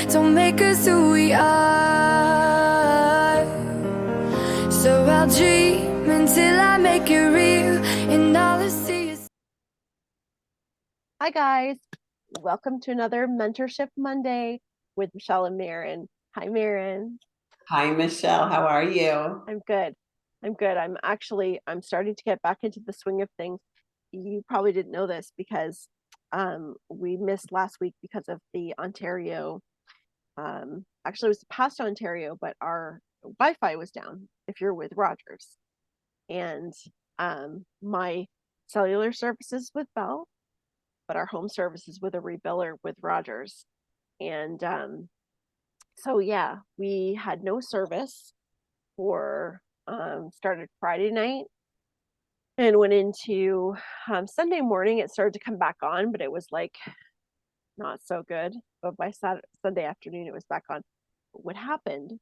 don't make us who we are. So I'll dream until I make it real, and all I see is. Hi guys, welcome to another Mentorship Monday with Michelle and Maren. Hi Maren. Hi, Michelle. How are you? I'm good. I'm starting to get back into the swing of things. You probably didn't know this because we missed last week because of the Ontario. Actually, it was past Ontario, but our Wi-Fi was down if you're with Rogers. And my cellular services with Bell, but our home services with a rebuilder with Rogers. And so yeah, we had no service for started Friday night and went into Sunday morning. It started to come back on, but it was like not so good. But by Sunday afternoon, it was back on. What happened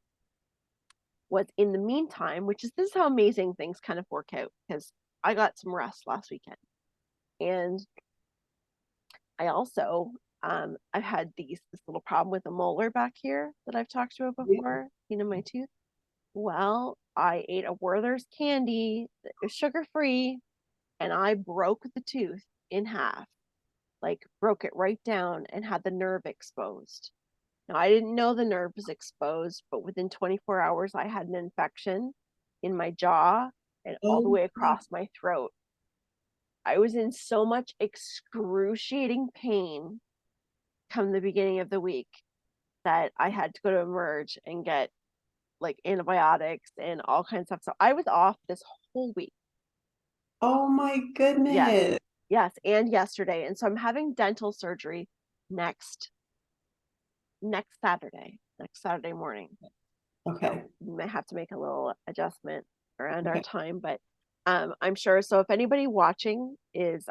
was in the meantime, this is how amazing things kind of work out, because I got some rest last weekend. And I also I've had this little problem with a molar back here that I've talked about before, my tooth. Well, I ate a Werther's candy that was sugar-free, and I broke the tooth in half, like broke it right down and had the nerve exposed. Now, I didn't know the nerve was exposed, but within 24 hours, I had an infection in my jaw and all the way across my throat. I was in so much excruciating pain come the beginning of the week that I had to go to Emerge and get like antibiotics and all kinds of stuff. So I was off this whole week. Oh my goodness. Yes, and yesterday. And so I'm having dental surgery next Saturday morning. Okay. So we might have to make a little adjustment around our time, but I'm sure. So if anybody watching is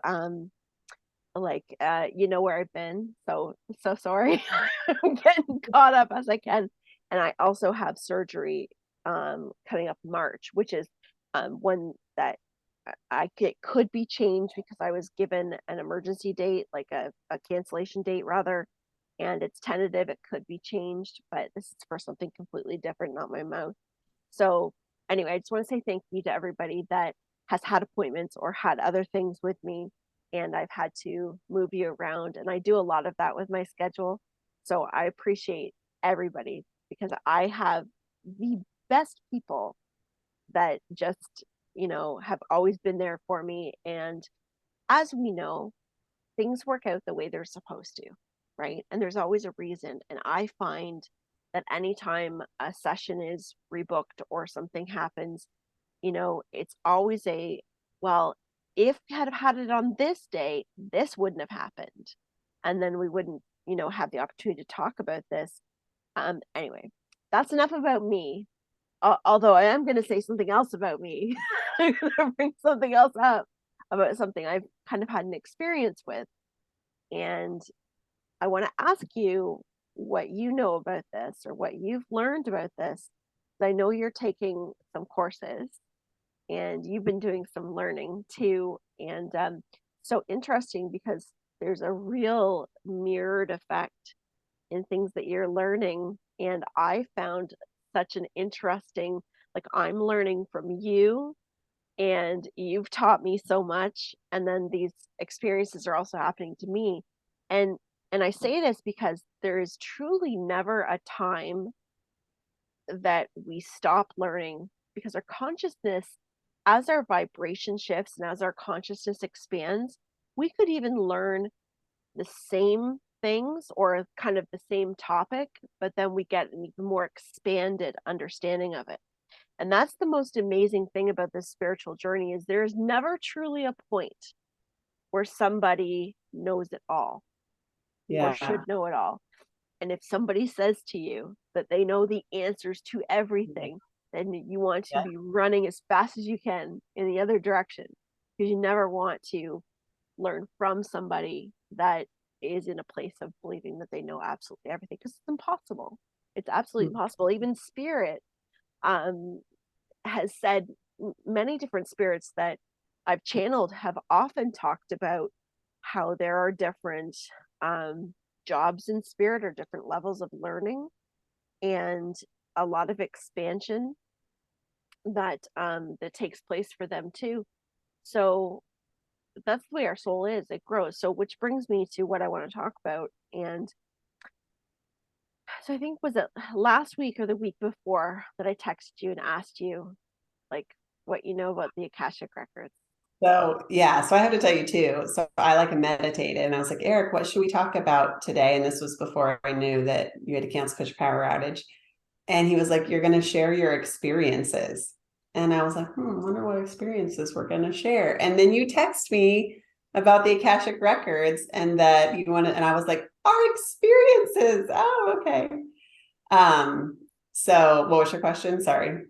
where I've been. So sorry. I'm getting caught up as I can. And I also have surgery coming up March, which is one that could be changed because I was given an emergency date, like a cancellation date rather, and it's tentative. It could be changed, but this is for something completely different, not my mouth. So anyway, I just want to say thank you to everybody that has had appointments or had other things with me, and I've had to move you around, and I do a lot of that with my schedule. So I appreciate everybody because I have the best people that just, have always been there for me. And as we know, things work out the way they're supposed to, right? And there's always a reason. And I find that anytime a session is rebooked or something happens, it's always well, if we had it on this day, this wouldn't have happened. And then we wouldn't, have the opportunity to talk about this. Anyway, that's enough about me. Although I am going to say something else about me. I'm going to bring something else up about something I've kind of had an experience with. And I want to ask you what you know about this or what you've learned about this. I know you're taking some courses and you've been doing some learning too. And so interesting because there's a real mirrored effect in things that you're learning. And I found such an interesting, like I'm learning from you and you've taught me so much. And then these experiences are also happening to me. And I say this because there is truly never a time that we stop learning, because our consciousness, as our vibration shifts and as our consciousness expands, we could even learn the same things or kind of the same topic, but then we get an even more expanded understanding of it. And that's the most amazing thing about this spiritual journey, is there's never truly a point where somebody knows it all or should know it all. And if somebody says to you that they know the answers to everything, then you want to be running as fast as you can in the other direction, because you never want to learn from somebody that is in a place of believing that they know absolutely everything, because it's impossible. It's absolutely impossible. Even spirit has said, many different spirits that I've channeled have often talked about how there are different jobs in spirit or different levels of learning, and a lot of expansion that takes place for them too. So that's the way our soul is, it grows. So which brings me to what I want to talk about. And so I think, was it last week or the week before, that I texted you and asked you like what you know about the Akashic Records? So yeah, so I have to tell you too. So I like meditated and I was like, Eric, what should we talk about today? And this was before I knew that you had to cancel because your power outage. And he was like, you're going to share your experiences. And I was like, wonder what experiences we're going to share. And then you text me about the Akashic Records and that you want to, and I was like, our experiences. Oh, okay. So what was your question? Sorry.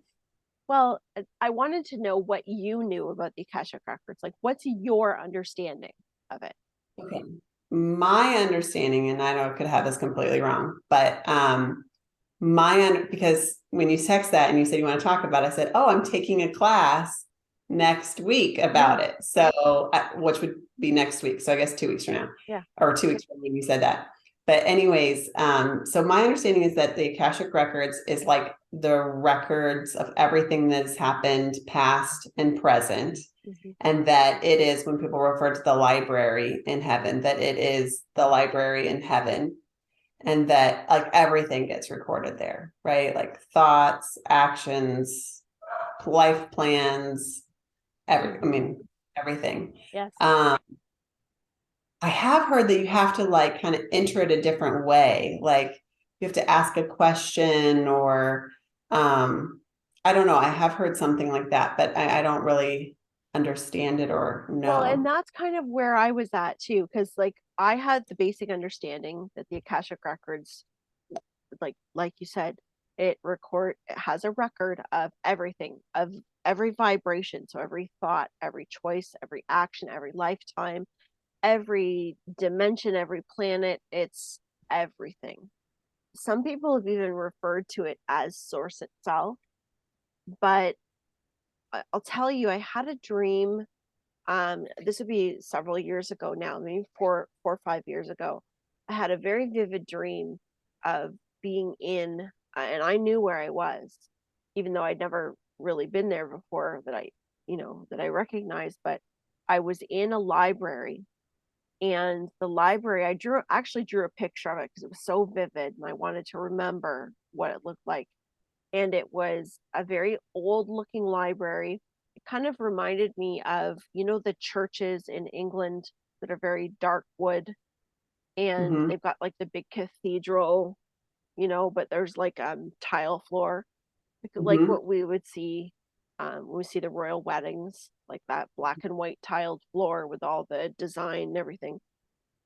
Well, I wanted to know what you knew about the Akashic Records. Like, what's your understanding of it? Okay. My understanding, and I know I could have this completely wrong, but because when you text that and you said you want to talk about it, I said, oh, I'm taking a class next week about it. So, which would be next week. So I guess 2 weeks from now, Yeah. or 2 weeks from when you said that. But anyways, so my understanding is that the Akashic Records is like the records of everything that has happened, past and present. Mm-hmm. And that it is, when people refer to the library in heaven, that it is the library in heaven. And that like everything gets recorded there, right? Like thoughts, actions, life plans, everything. Yes. I have heard that you have to like kind of enter it a different way. Like you have to ask a question or I don't know. I have heard something like that, but I don't really understand it or Well, and know. that's kind of where I was at too, because like I had the basic understanding that the Akashic Records, like you said, it has a record of everything, of every vibration. So every thought, every choice, every action, every lifetime, every dimension, every planet, it's everything. Some people have even referred to it as source itself. But I'll tell you, I had a dream. This would be several years ago now, maybe 4 or 5 years ago. I had a very vivid dream of being in, and I knew where I was, even though I'd never really been there before, that I recognized. But I was in a library, and the library, actually drew a picture of it because it was so vivid, and I wanted to remember what it looked like. And it was a very old looking library. It kind of reminded me of, the churches in England that are very dark wood, and Mhm. they've got like the big cathedral, but there's like tile floor, like Mhm. what we would see when we see the royal weddings, like that black and white tiled floor with all the design and everything.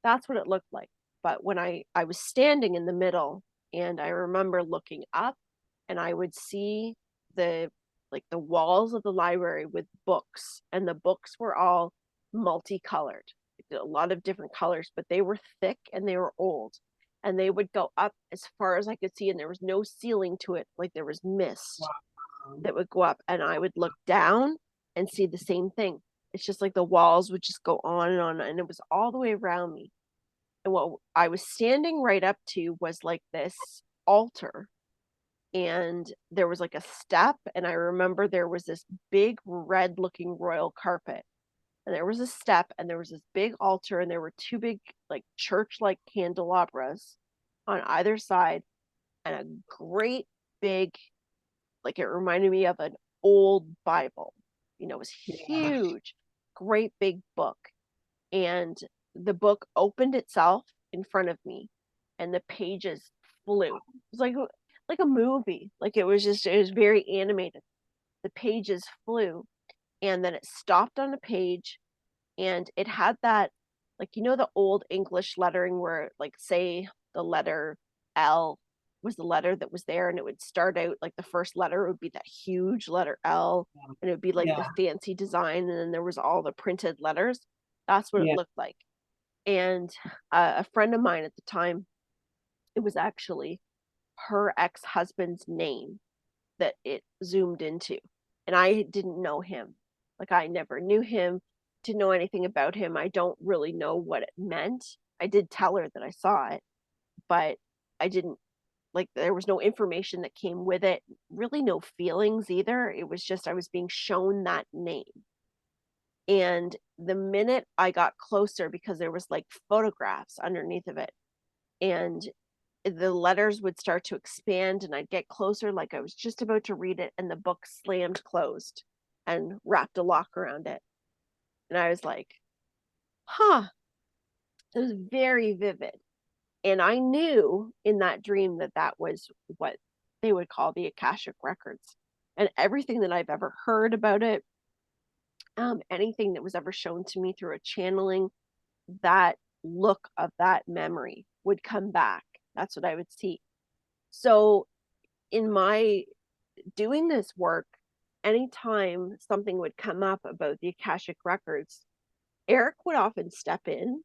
That's what it looked like. But when I was standing in the middle, and I remember looking up, and I would see the walls of the library with books, and the books were all multicolored, a lot of different colors, but they were thick and they were old, and they would go up as far as I could see, and there was no ceiling to it, like there was mist Wow. that would go up, and I would look down and see the same thing. It's just like the walls would just go on, and it was all the way around me. And what I was standing right up to was like this altar, and there was like a step, and I remember there was this big red looking royal carpet, and there was a step, and there was this big altar, and there were two big like church like candelabras on either side, and a great big, like, it reminded me of an old Bible. It was Yeah. huge, great big book. And the book opened itself in front of me, and the pages flew. It was like a movie. Like it was very animated. The pages flew, and then it stopped on a page, and it had that, like, the old English lettering where, like, say the letter L was the letter that was there, and it would start out like the first letter would be that huge letter L, and it would be like the Yeah. fancy design, and then there was all the printed letters. That's what it Yeah. looked like. And a friend of mine at the time, it was actually her ex-husband's name that it zoomed into, and I didn't know him. Like, I never knew him, didn't know anything about him. I don't really know what it meant. I did tell her that I saw it, but I didn't like, there was no information that came with it, really no feelings either. It was just I was being shown that name. And the minute I got closer, because there was like photographs underneath of it, and the letters would start to expand, and I'd get closer, like I was just about to read it, and the book slammed closed and wrapped a lock around it. And I was like, huh, it was very vivid. And I knew in that dream that that was what they would call the Akashic Records. And everything that I've ever heard about it, anything that was ever shown to me through a channeling, that look of that memory would come back. That's what I would see. So in my doing this work, anytime something would come up about the Akashic Records, Eric would often step in.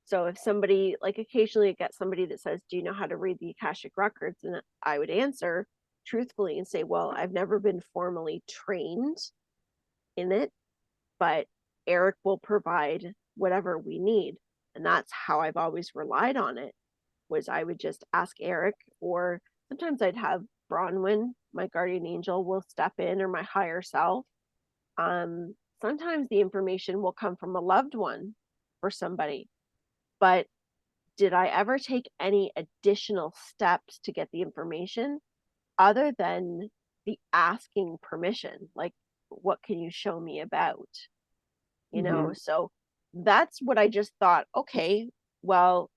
So if somebody, like occasionally I get somebody that says, do you know how to read the Akashic Records? And I would answer truthfully and say, well, I've never been formally trained in it, but Eric will provide whatever we need. And that's how I've always relied on it, was I would just ask Eric, or sometimes I'd have Bronwyn, my guardian angel, will step in, or my higher self. Sometimes the information will come from a loved one for somebody, but did I ever take any additional steps to get the information other than the asking permission? Like, what can you show me about? You know, so that's what I just thought, okay, well,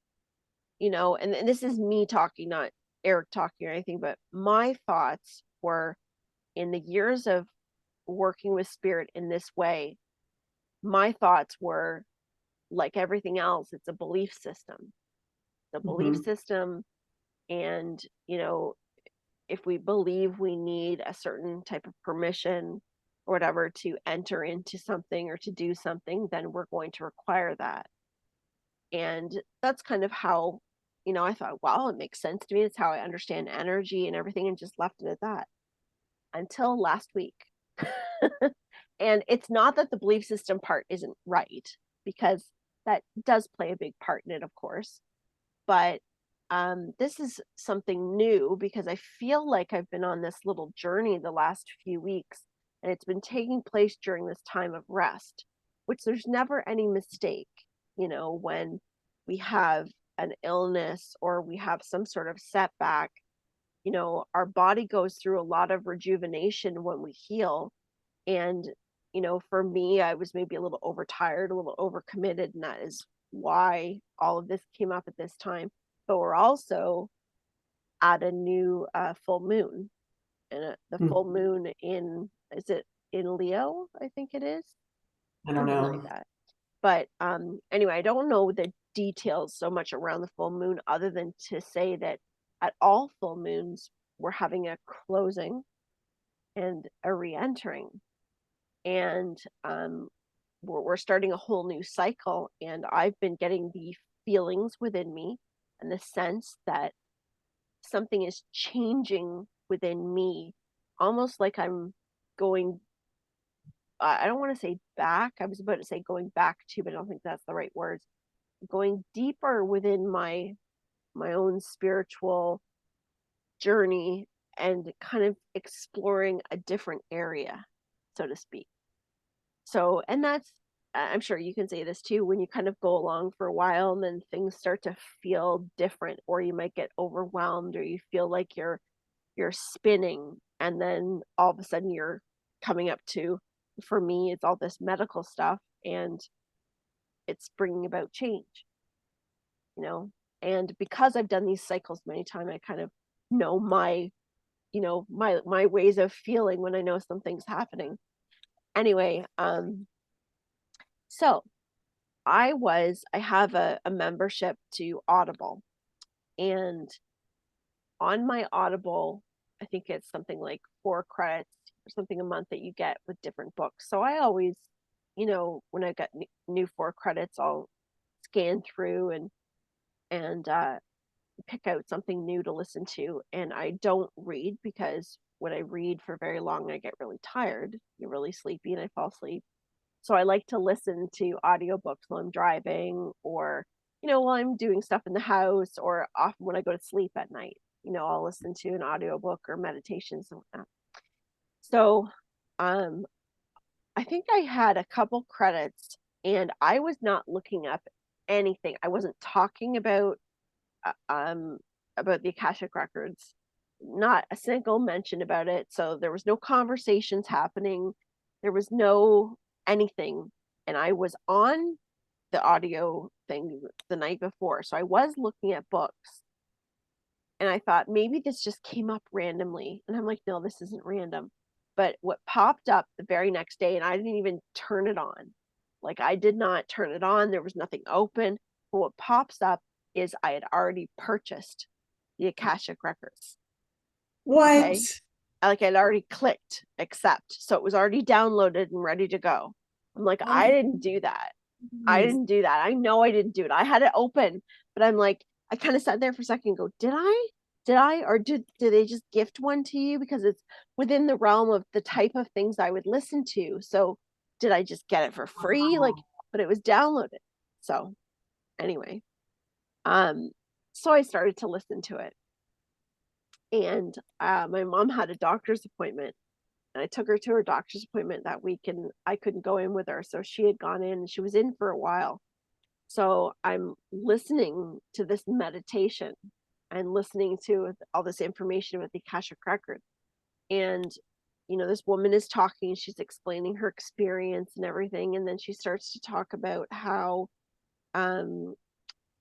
you know, and this is me talking, not Eric talking or anything, but my thoughts were, in the years of working with spirit in this way, my thoughts were, like everything else, it's a belief system. The belief system, and you know, if we believe we need a certain type of permission or whatever to enter into something or to do something, then we're going to require that. And that's kind of how, you know, I thought, well, it makes sense to me. It's how I understand energy and everything, and just left it at that until last week. And it's not that the belief system part isn't right, because that does play a big part in it, of course. But this is something new, because I feel like I've been on this little journey the last few weeks, and it's been taking place during this time of rest, which there's never any mistake, you know, when we have an illness or we have some sort of setback, you know, our body goes through a lot of rejuvenation when we heal. And, you know, for me, I was maybe a little overtired, a little overcommitted, and that is why all of this came up at this time. But we're also at a new full moon, and the full moon in, is it in Leo? I think it is. I don't Something know. like that. But anyway, I don't know the details so much around the full moon, other than to say that at all full moons, we're having a closing and a re-entering. And we're starting a whole new cycle. And I've been getting the feelings within me and the sense that something is changing within me, almost like I'm going, I don't want to say back. I was about to say going back to, but I don't think that's the right words. Going deeper within my own spiritual journey, and kind of exploring a different area, so to speak. So, and that's, I'm sure you can say this too, when you kind of go along for a while and then things start to feel different, or you might get overwhelmed, or you feel like you're spinning, and then all of a sudden you're coming up to, for me, it's all this medical stuff, and it's bringing about change, you know. And because I've done these cycles many times, I kind of know my, you know, my ways of feeling when I know something's happening. Anyway, so I have a membership to Audible, and on my Audible, I think it's something like 4 credits or something a month that you get with different books. So I always, you know, when I got new 4 credits, I'll scan through and pick out something new to listen to. And I don't read, because when I read for very long, I get really tired, get really sleepy, and I fall asleep. So I like to listen to audiobooks while I'm driving, or while I'm doing stuff in the house, or often when I go to sleep at night, I'll listen to an audiobook or meditations and whatnot. So, um, I think I had a couple credits, and I was not looking up anything. I wasn't talking uh, um about the Akashic Records. Not a single mention about it. So there was no conversations happening. There was no anything. And I was on the audio thing the night before. So I was looking at books, and I thought maybe this just came up randomly. And I'm like, no, this isn't random. But what popped up the very next day, and I didn't even turn it on. Like, I did not turn it on. There was nothing open. But what pops up is I had already purchased the Akashic Records. What? Okay. Like, I'd already clicked accept. So it was already downloaded and ready to go. I'm like, I didn't do that. I didn't do that. I know I didn't do it. I had it open, but I'm like, I kind of sat there for a second and go, did I? Did I? Or did they just gift one to you? Because it's within the realm of the type of things I would listen to. So did I just get it for free? Like, but it was downloaded. So anyway, so I started to listen to it. And my mom had a doctor's appointment, and I took her to her doctor's appointment that week, and I couldn't go in with her. So she had gone in, and she was in for a while. So I'm listening to this meditation and listening to all this information about the Akashic Record. And, this woman is talking, she's explaining her experience and everything. And then she starts to talk about how,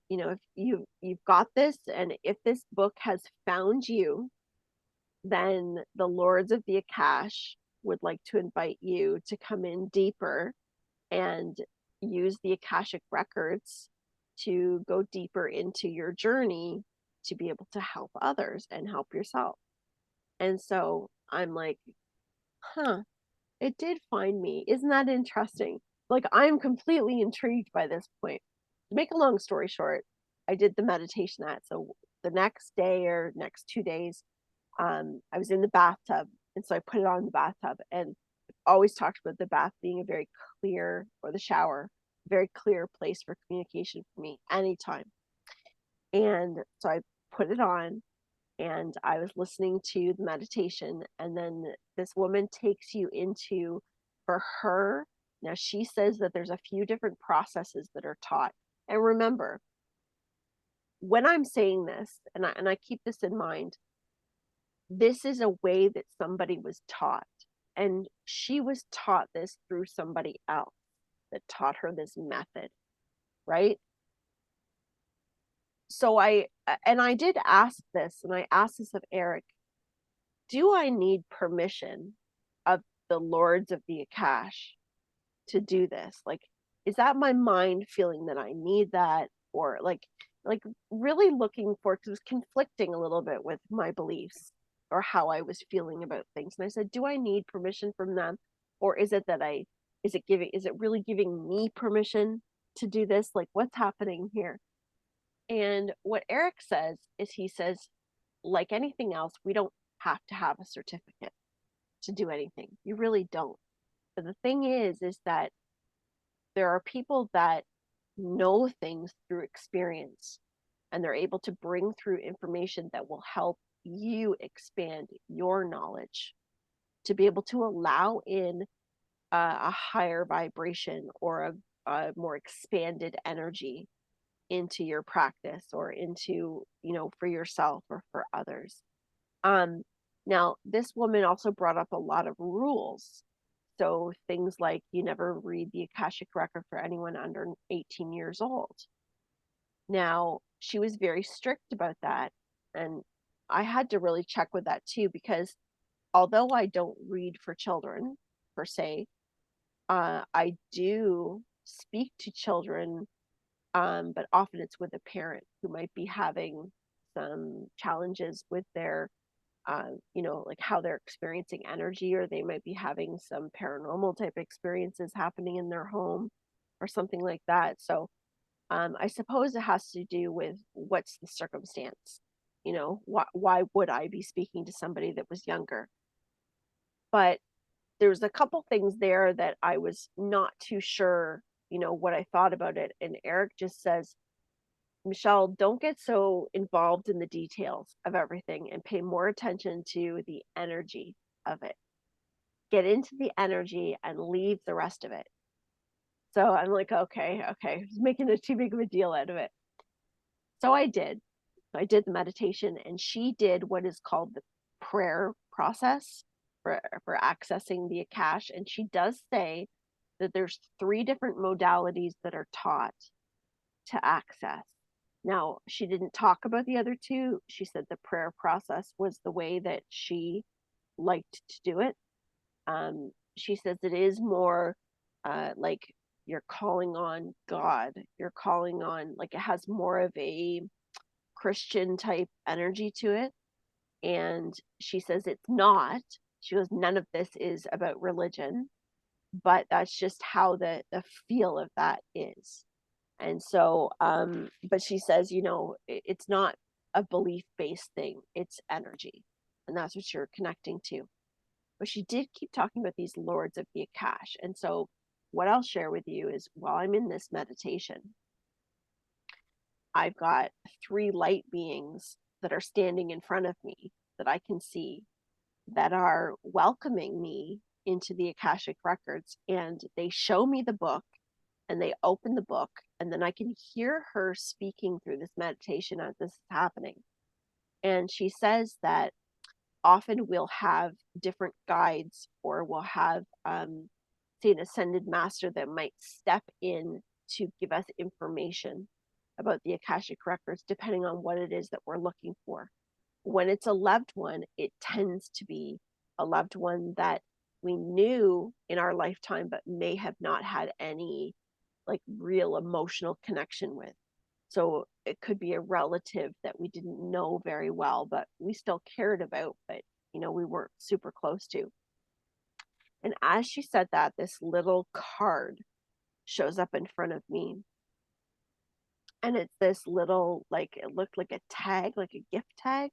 if you've got this, and if this book has found you, then the Lords of the Akash would like to invite you to come in deeper and use the Akashic Records to go deeper into your journey to be able to help others and help yourself. And so I'm like, it did find me. Isn't that interesting? Like, I'm completely intrigued by this point. To make a long story short, I did the meditation so the next day or next 2 days, I was in the bathtub. And so I put it on in the bathtub, and always talked about the bath being a very clear, or the shower, very clear place for communication for me anytime. And so I put it on, and I was listening to the meditation, and then this woman takes you into, for her, now she says that there's a few different processes that are taught. And remember, when I'm saying this, and I keep this in mind, this is a way that somebody was taught, and she was taught this through somebody else that taught her this method, right? So I did ask this, and I asked this of Eric, do I need permission of the Lords of the Akash to do this? Like, is that my mind feeling that I need that? Or like really looking for, because it was conflicting a little bit with my beliefs or how I was feeling about things. And I said, do I need permission from them? Or is it that is it really giving me permission to do this? Like, what's happening here? And what Eric says is, he says, like anything else, we don't have to have a certificate to do anything. You really don't. But the thing is that there are people that know things through experience, and they're able to bring through information that will help you expand your knowledge to be able to allow in a higher vibration, or a more expanded energy into your practice, or into, for yourself or for others. Now, this woman also brought up a lot of rules. So things like, you never read the Akashic Record for anyone under 18 years old. Now, she was very strict about that. And I had to really check with that too, because although I don't read for children per se, I do speak to children, but often it's with a parent who might be having some challenges with their like how they're experiencing energy, or they might be having some paranormal type experiences happening in their home or something like that. So I suppose it has to do with what's the circumstance. Why would I be speaking to somebody that was younger? But there's a couple things there that I was not too sure, what I thought about it. And Eric just says, Michelle, don't get so involved in the details of everything and pay more attention to the energy of it. Get into the energy and leave the rest of it. So I'm like, okay, I was making too big of a deal out of it. So I did. I did the meditation, and she did what is called the prayer process for accessing the Akash. And she does say that there's 3 different modalities that are taught to access. Now, she didn't talk about the other 2. She said the prayer process was the way that she liked to do it. She says it is more like you're calling on God. You're calling on, like, it has more of a Christian type energy to it. And she says it's not. She goes, none of this is about religion, but that's just how the feel of that is. And so, but she says, it's not a belief based thing, it's energy. And that's what you're connecting to. But she did keep talking about these lords of the Akash. And so, what I'll share with you is while I'm in this meditation, I've got 3 light beings that are standing in front of me that I can see that are welcoming me into the Akashic Records. And they show me the book and they open the book. And then I can hear her speaking through this meditation as this is happening. And she says that often we'll have different guides, or we'll have, say, an ascended master that might step in to give us information about the Akashic Records, depending on what it is that we're looking for. When it's a loved one, it tends to be a loved one that we knew in our lifetime, but may have not had any like real emotional connection with. So it could be a relative that we didn't know very well, but we still cared about, but we weren't super close to. And as she said that, this little card shows up in front of me. And it's this little, like, it looked like a tag, like a gift tag.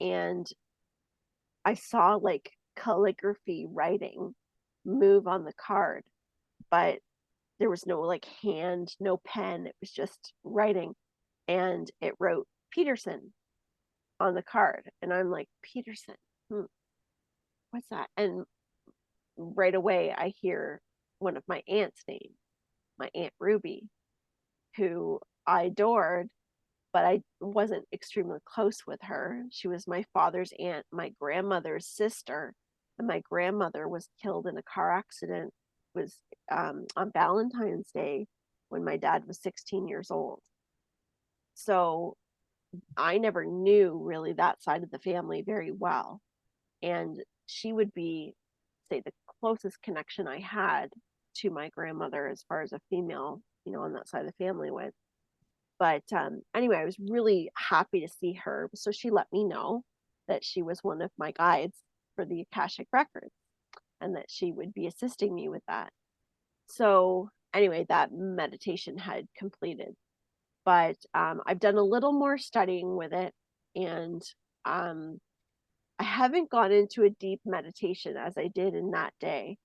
And I saw like calligraphy writing move on the card, but there was no like hand, no pen. It was just writing. And it wrote Peterson on the card. And I'm like, Peterson, what's that? And right away I hear one of my aunt's name, my Aunt Ruby, who I adored, but I wasn't extremely close with her. She was my father's aunt, my grandmother's sister, and my grandmother was killed in a car accident. It was on Valentine's Day when my dad was 16 years old. So I never knew really that side of the family very well. And she would be, say, the closest connection I had to my grandmother as far as a female, on that side of the family went. But anyway, I was really happy to see her. So she let me know that she was one of my guides for the Akashic Records and that she would be assisting me with that. So anyway, that meditation had completed. But I've done a little more studying with it. And I haven't gone into a deep meditation as I did in that day.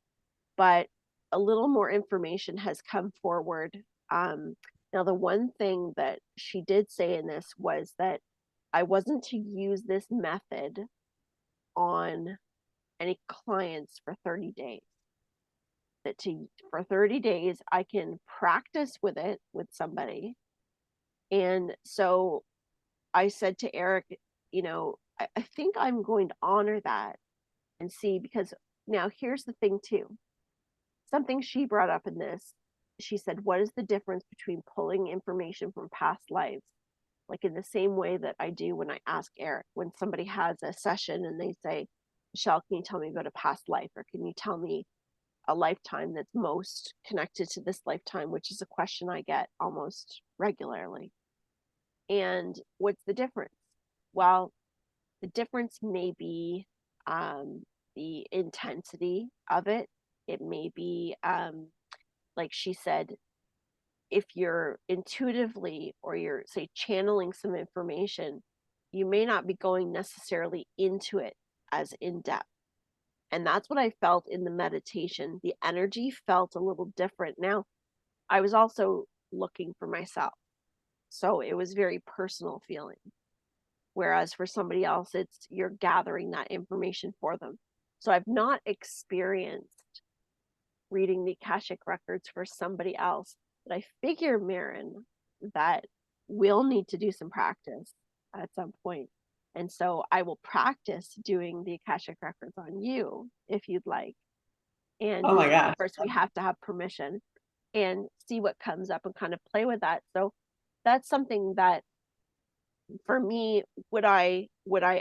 But a little more information has come forward. Now, the one thing that she did say in this was that I wasn't to use this method on any clients for 30 days. That for 30 days, I can practice with it with somebody. And so I said to Eric, I think I'm going to honor that and see, because now here's the thing too. Something she brought up in this, she said, what is the difference between pulling information from past lives? Like in the same way that I do when I ask Eric, when somebody has a session and they say, Michelle, can you tell me about a past life? Or can you tell me a lifetime that's most connected to this lifetime, which is a question I get almost regularly. And what's the difference? Well, the difference may be the intensity of it. It may be, like she said, if you're intuitively or you're, say, channeling some information, you may not be going necessarily into it as in depth. And that's what I felt in the meditation. The energy felt a little different. Now, I was also looking for myself. So it was very personal feeling. Whereas for somebody else, it's you're gathering that information for them. So I've not experienced reading the Akashic records for somebody else, but I figure, Maren, that we'll need to do some practice at some point. And so I will practice doing the Akashic records on you if you'd like. And Oh my gosh. of course, we have to have permission and see what comes up and kind of play with that. So that's something that for me, would I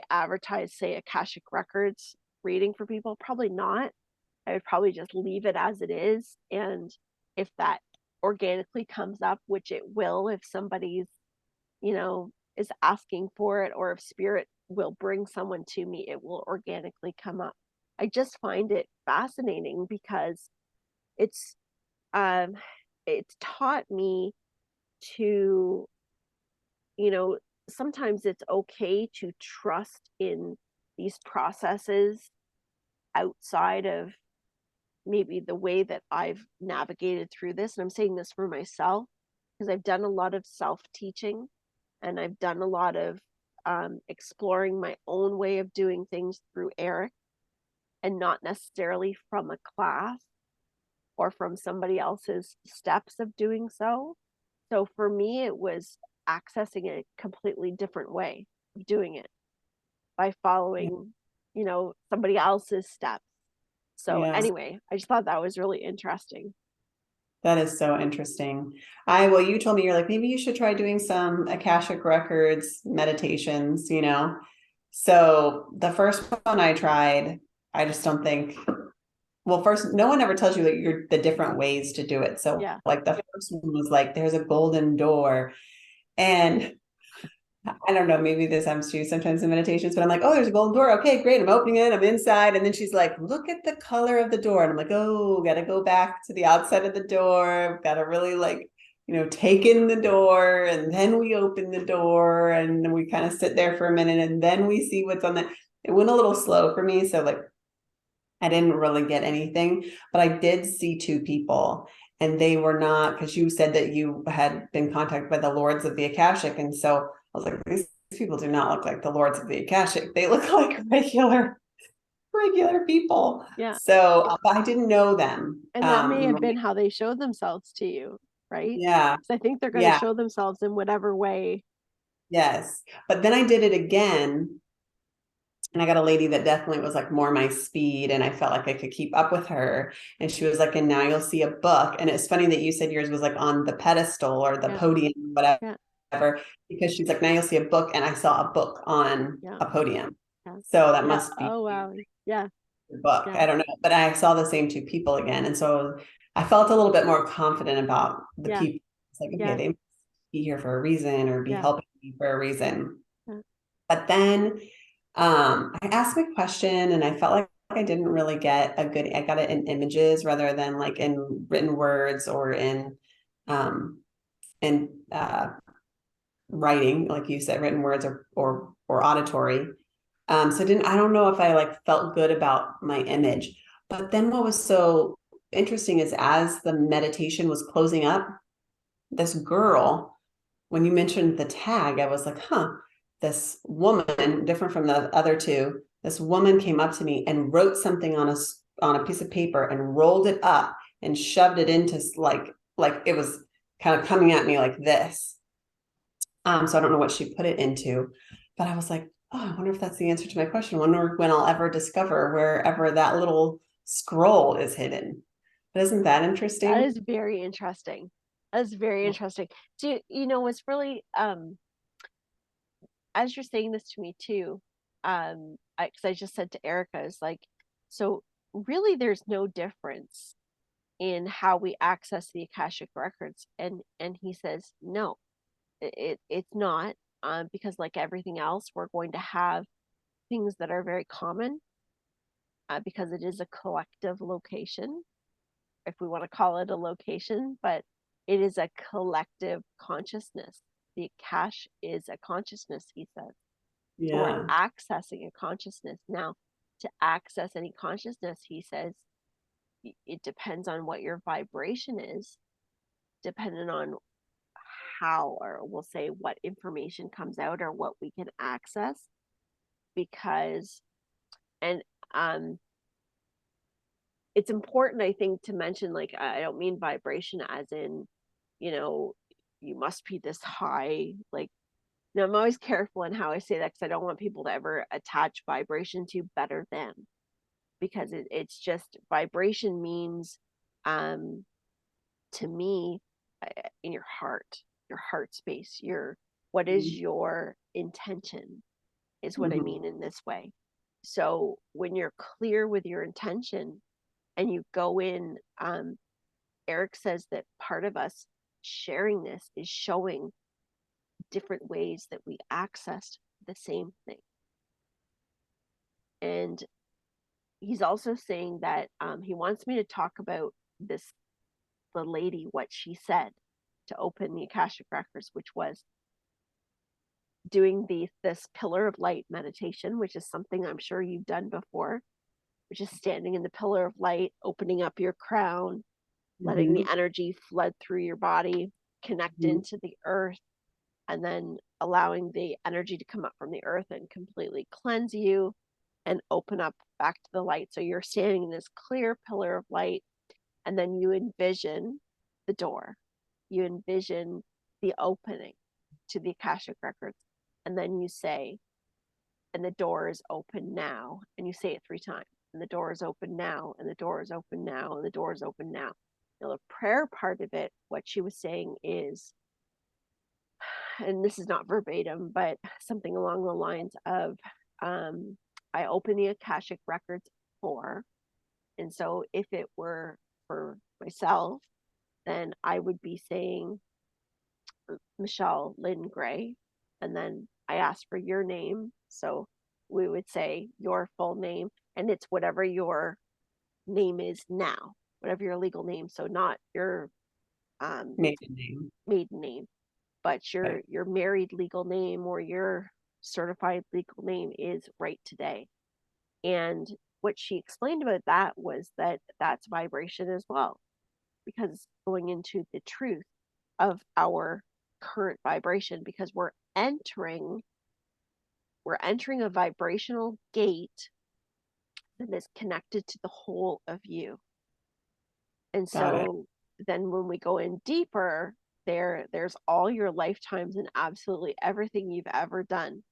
advertise, say, Akashic records reading for people? Probably not. I would probably just leave it as it is. And if that organically comes up, which it will, if somebody's, is asking for it, or if spirit will bring someone to me, it will organically come up. I just find it fascinating because it's um it's taught me to, sometimes it's okay to trust in these processes outside of maybe the way that I've navigated through this. And I'm saying this for myself because I've done a lot of self-teaching, and I've done a lot of exploring my own way of doing things through Eric, and not necessarily from a class or from somebody else's steps of doing so. So for me, it was accessing a completely different way of doing it by following, somebody else's steps. So Yes. anyway, I just thought that was really interesting. That is so interesting. Well, you told me you're like, maybe you should try doing some Akashic Records meditations, So the first one I tried, I just don't think, well, first, no one ever tells you that you're the different ways to do it. So Yeah. like the first one was like, there's a golden door. And I don't know, maybe this happens to you sometimes in meditations, but I'm like, oh, there's a golden door. Okay, great. I'm opening it. I'm inside. And then she's like, look at the color of the door. And I'm like, oh, got to go back to the outside of the door. Got to really take in the door. And then we open the door and we kind of sit there for a minute and then we see what's on the, it went a little slow for me. So like, I didn't really get anything, but I did see two people. And they were not, because you said that you had been contacted by the Lords of the Akashic. And so I was like, these people do not look like the Lords of the Akashic. They look like regular people. Yeah. So but I didn't know them. And that may have been how they showed themselves to you, right? Yeah. So I think they're going to show themselves in whatever way. Yes. But then I did it again. And I got a lady that definitely was like more my speed, and I felt like I could keep up with her. And she was like, and now you'll see a book. And it's funny that you said yours was like on the pedestal or the podium, whatever, because she's like, now you'll see a book. And I saw a book on a podium. So that must be oh wow. Yeah. the book. I don't know. But I saw the same two people again. And so I felt a little bit more confident about the people. It's like, okay, they must be here for a reason or be helping me for a reason. But then I asked my question and I felt like I didn't really get I got it in images rather than like in written words or in writing, like you said, written words or auditory. So I don't know if I like felt good about my image. But then what was so interesting is as the meditation was closing up, this girl, when you mentioned the tag, I was like, this woman, different from the other two, this woman came up to me and wrote something on a piece of paper and rolled it up and shoved it into like it was kind of coming at me like this. So I don't know what she put it into, but I was like, oh, I wonder if that's the answer to my question. I wonder when I'll ever discover wherever that little scroll is hidden. But isn't that interesting? That is very interesting. That's very interesting. So, what's really, as you're saying this to me too, because I just said to Erica, is like, so really there's no difference in how we access the Akashic records. And he says, no, it's not, because like everything else, we're going to have things that are very common, because it is a collective location, if we want to call it a location, but it is a collective consciousness. The Akash is a consciousness, he says. So we're accessing a consciousness. Now, to access any consciousness, he says, it depends on what your vibration is, depending on how, or we'll say what information comes out or what we can access, because, and it's important, I think, to mention, like, I don't mean vibration as in, you know, you must be this high, like, now I'm always careful in how I say that, because I don't want people to ever attach vibration to better than, because it's just, vibration means, to me, in your heart space, what is your intention, is what I mean in this way. So when you're clear with your intention and you go in, Eric says that part of us sharing this is showing different ways that we accessed the same thing. And he's also saying that he wants me to talk about the lady, what she said to open the Akashic Records, which was doing this pillar of light meditation, which is something I'm sure you've done before, which is standing in the pillar of light, opening up your crown, letting the energy flood through your body, connect into the earth, and then allowing the energy to come up from the earth and completely cleanse you and open up back to the light. So you're standing in this clear pillar of light, and then you envision the door. You envision the opening to the Akashic Records. And then you say, and the door is open now. And you say it 3 times. And the door is open now, and the door is open now, and the door is open now. Now, the prayer part of it, what she was saying is, and this is not verbatim, but something along the lines of, I open the Akashic Records for, and so if it were for myself, then I would be saying Michelle Lynn Gray, and then I ask for your name, so we would say your full name, and it's whatever your name is now, whatever your legal name, so not your maiden name, but your married legal name or your certified legal name is right today. And what she explained about that was that that's vibration as well, because going into the truth of our current vibration, because we're entering a vibrational gate that is connected to the whole of you. And so then when we go in deeper, there's all your lifetimes and absolutely everything you've ever done.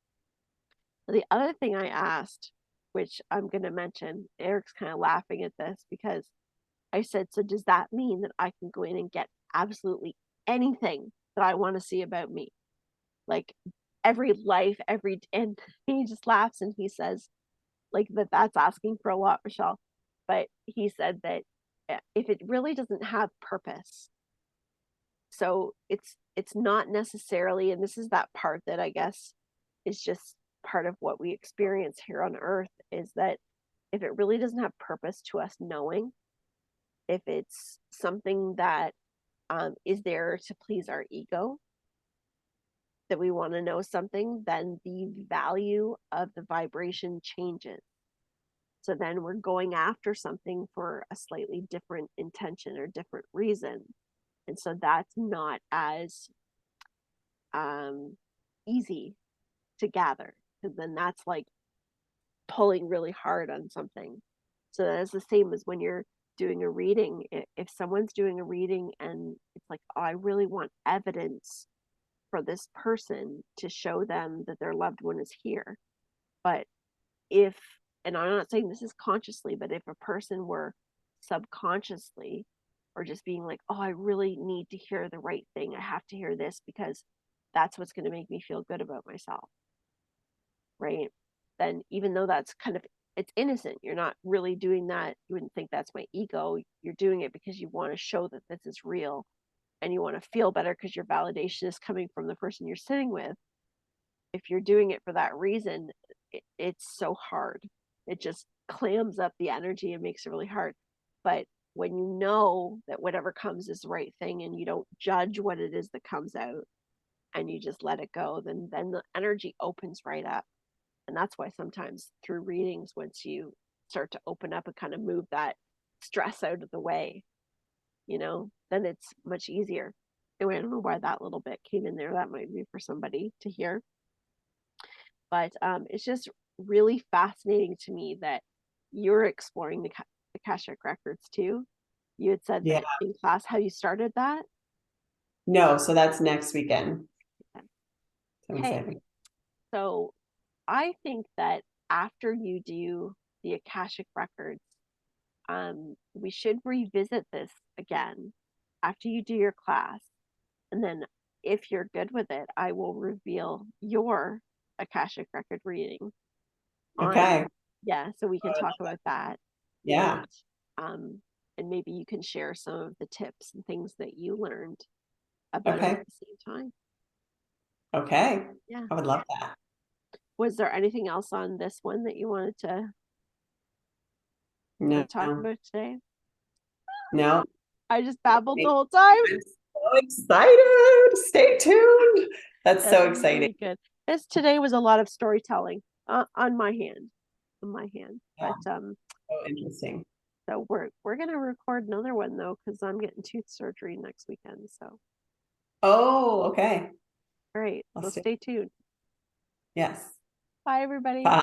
The other thing I asked, which I'm going to mention, Eric's kind of laughing at this, because I said, so does that mean that I can go in and get absolutely anything that I want to see about me? Like every life, and he just laughs and he says, like, that's asking for a lot, Michelle. But he said that if it really doesn't have purpose, so it's not necessarily, and this is that part that I guess is just part of what we experience here on earth, is that if it really doesn't have purpose to us knowing, if it's something that is there to please our ego, that we want to know something, then the value of the vibration changes. So then we're going after something for a slightly different intention or different reason. And so that's not as easy to gather, because then that's like pulling really hard on something. So that's the same as when you're doing a reading. If someone's doing a reading and it's like, oh, I really want evidence for this person to show them that their loved one is here. But if, and I'm not saying this is consciously, but if a person were subconsciously or just being like, oh, I really need to hear the right thing, I have to hear this because that's what's going to make me feel good about myself, right? Then even though that's kind of, it's innocent, you're not really doing that, you wouldn't think that's my ego, you're doing it because you want to show that this is real and you want to feel better because your validation is coming from the person you're sitting with. If you're doing it for that reason, it's so hard. It just clams up the energy and makes it really hard. But when you know that whatever comes is the right thing and you don't judge what it is that comes out and you just let it go, then the energy opens right up. And that's why sometimes through readings, once you start to open up and kind of move that stress out of the way, then it's much easier. Anyway, I don't know why that little bit came in there. That might be for somebody to hear. But it's just really fascinating to me that you're exploring the Akashic Records too. You had said Yeah. that in class. Have you started that? No, so that's next weekend. So I'm Okay. excited. So I think that after you do the Akashic Records, we should revisit this again after you do your class. And then if you're good with it, I will reveal your Akashic Record reading on, Okay. yeah, so we can talk about that. Yeah. And maybe you can share some of the tips and things that you learned about it Okay. at the same time. Okay. Yeah. I would love that. Was there anything else on this one that you wanted to No, talk about today? no. I just babbled the whole time. I'm so excited. Stay tuned. That's so Really exciting. good. This today was a lot of storytelling on my hand. On my hand. Yeah. But So interesting. so we're gonna record another one though, because I'm getting tooth surgery next weekend. So Oh, okay. great. So Let's do it. stay tuned. Yes. Bye everybody. Bye.